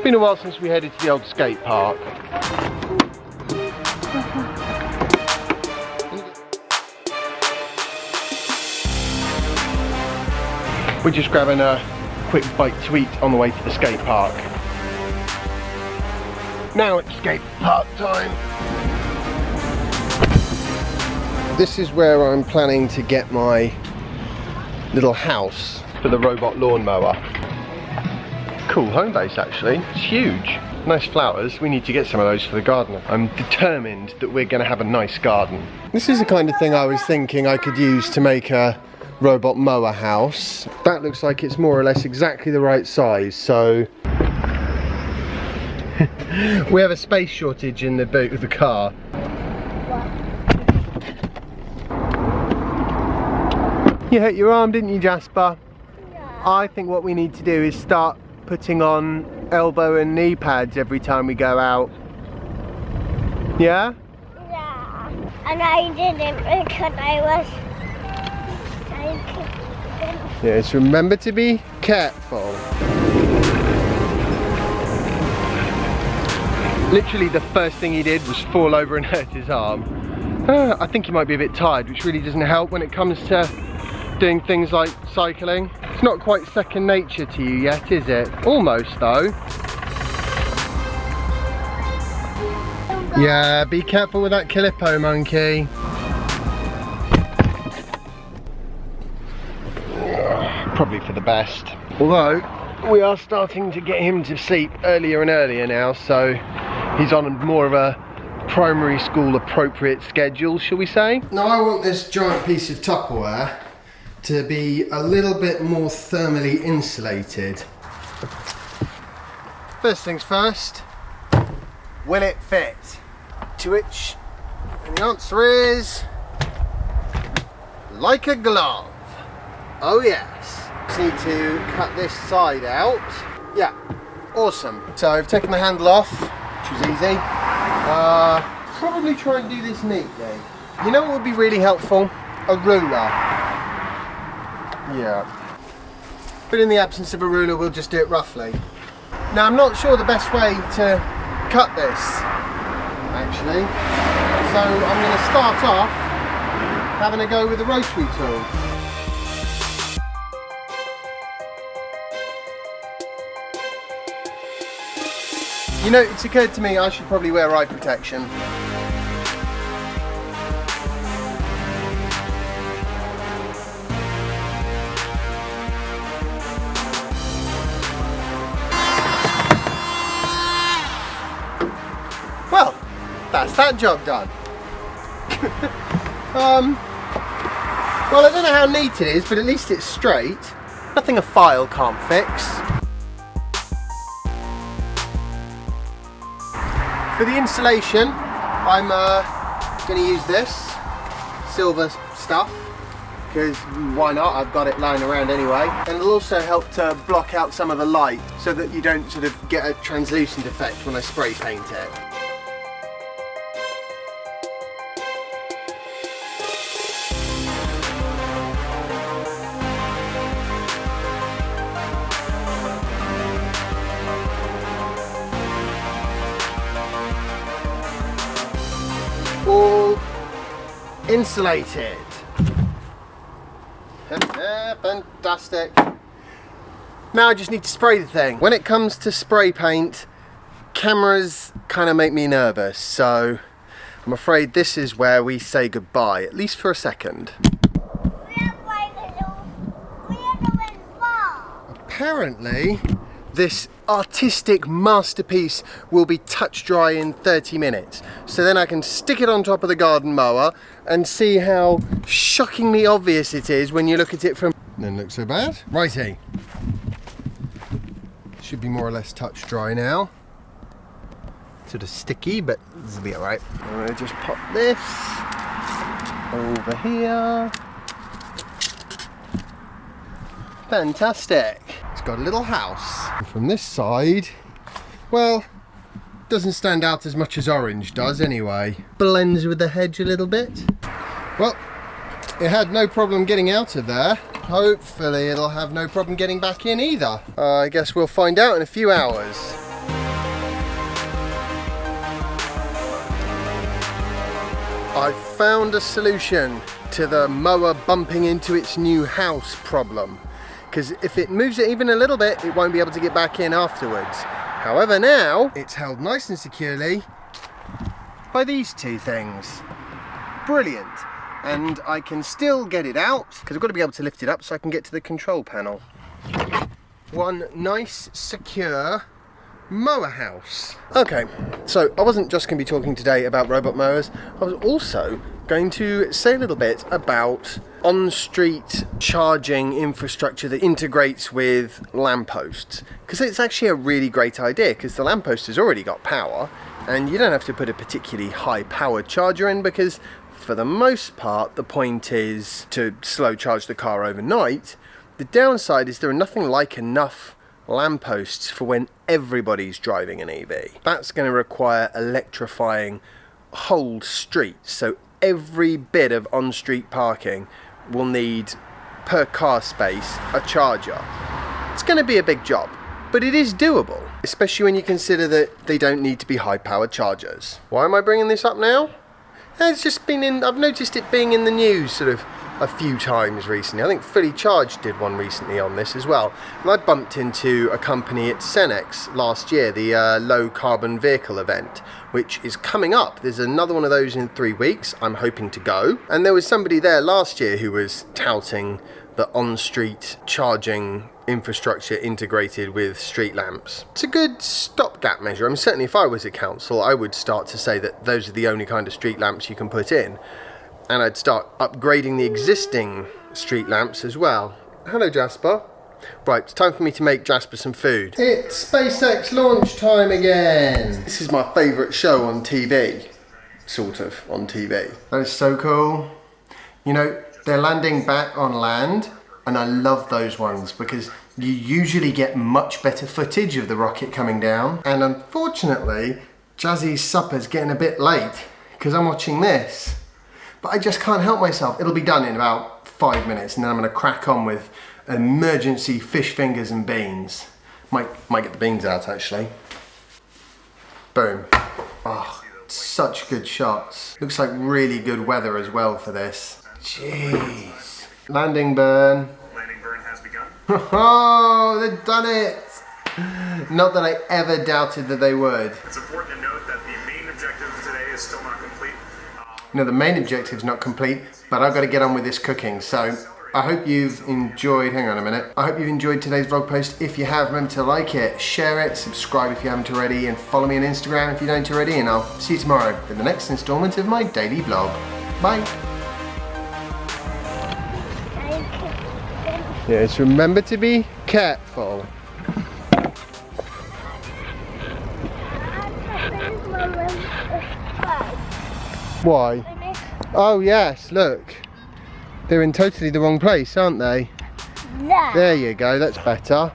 been a while since we headed to the old skate park. We're just grabbing a quick bite to eat on the way to the skate park. Now it's skate park time. This is where I'm planning to get my little house for the robot lawnmower. Cool home base actually, it's huge. Nice flowers, we need to get some of those for the garden. I'm determined that we're going to have a nice garden. This is the kind of thing I was thinking I could use to make a robot mower house. That looks like it's more or less exactly the right size, so we have a space shortage in the boot of the car. You hurt your arm, didn't you, Jasper? Yeah. I think what we need to do is start putting on elbow and knee pads every time we go out. Yeah? Yeah. And I didn't because I was cycling. Yes, remember to be careful. Literally the first thing he did was fall over and hurt his arm. I think he might be a bit tired, which really doesn't help when it comes to doing things like cycling. It's not quite second nature to you yet, is it? Almost though. Yeah, be careful with that Calippo monkey. Probably for the best. Although, we are starting to get him to sleep earlier and earlier now, so he's on more of a primary school appropriate schedule, shall we say? Now I want this giant piece of Tupperware to be a little bit more thermally insulated. First things first, will it fit? To which the answer is like a glove. Oh yes. Just need to cut this side out. Yeah, awesome. So I've taken the handle off, which was easy. Probably try and do this neatly. You know what would be really helpful? A ruler. Yeah. But in the absence of a ruler, we'll just do it roughly. Now, I'm not sure the best way to cut this, actually. So I'm going to start off having a go with the rotary tool. You know, it's occurred to me I should probably wear eye protection. Well, that's that job done. Well, I don't know how neat it is, but at least it's straight. Nothing a file can't fix. For the insulation, I'm going to use this silver stuff, because why not? I've got it lying around anyway. And it'll also help to block out some of the light so that you don't sort of get a translucent effect when I spray paint it. All insulated. Fantastic. Now I just need to spray the thing. When it comes to spray paint, cameras kind of make me nervous, so I'm afraid this is where we say goodbye, at least for a second. Apparently, this artistic masterpiece will be touch dry in 30 minutes. So then I can stick it on top of the garden mower and see how shockingly obvious it is when you look at it from... Doesn't look so bad. Righty. Should be more or less touch dry now. Sort of sticky, but this will be alright. I'm going to just pop this over here. Fantastic. It's got a little house. And from this side, well, doesn't stand out as much as orange does anyway. Blends with the hedge a little bit. Well, it had no problem getting out of there. Hopefully it'll have no problem getting back in either. I guess we'll find out in a few hours. I found a solution to the mower bumping into its new house problem. Because if it moves it even a little bit, it won't be able to get back in afterwards. However, now it's held nice and securely by these two things. Brilliant. And I can still get it out because I've got to be able to lift it up so I can get to the control panel. One nice, secure mower house. Okay, so I wasn't just going to be talking today about robot mowers. I was also going to say a little bit about on-street charging infrastructure that integrates with lampposts, because it's actually a really great idea, because the lamppost has already got power and you don't have to put a particularly high powered charger in, because for the most part the point is to slow charge the car overnight. The downside is there are nothing like enough lampposts for when everybody's driving an EV. That's going to require electrifying whole streets, so every bit of on-street parking will need, per car space, a charger. It's going to be a big job, but it is doable, especially when you consider that they don't need to be high-powered chargers. Why am I bringing this up now? It's just been in, I've noticed it being in the news sort of a few times recently. I think Fully Charged did one recently on this as well. And I bumped into a company at Cenex last year, the low carbon vehicle event, which is coming up. There's another one of those in 3 weeks. I'm hoping to go. And there was somebody there last year who was touting the on-street charging infrastructure integrated with street lamps. It's a good stopgap measure. I mean, certainly if I was a council, I would start to say that those are the only kind of street lamps you can put in. And I'd start upgrading the existing street lamps as well. Hello, Jasper. Right, it's time for me to make Jasper some food. It's SpaceX launch time again. This is my favourite show on TV. Sort of, on TV. That is so cool. You know, they're landing back on land, and I love those ones because you usually get much better footage of the rocket coming down. And unfortunately, Jazzy's supper's getting a bit late because I'm watching this. But I just can't help myself. It'll be done in about 5 minutes, and then I'm going to crack on with emergency fish fingers and beans. Might get the beans out actually. Boom. Oh, such good shots. Looks like really good weather as well for this. Jeez. Landing burn. Landing burn has begun. Oh, they've done it. Not that I ever doubted that they would. It's important to note that the main objective today is still not complete. No, the main objective's not complete, but I've got to get on with this cooking. So I hope you've enjoyed, hang on a minute. I hope you've enjoyed today's vlog post. If you have, remember to like it, share it, subscribe if you haven't already, and follow me on Instagram if you don't already, and I'll see you tomorrow for the next installment of my daily vlog. Bye. Yes, remember to be careful. Why? Oh yes, look. They're in totally the wrong place, aren't they? No. There you go, that's better.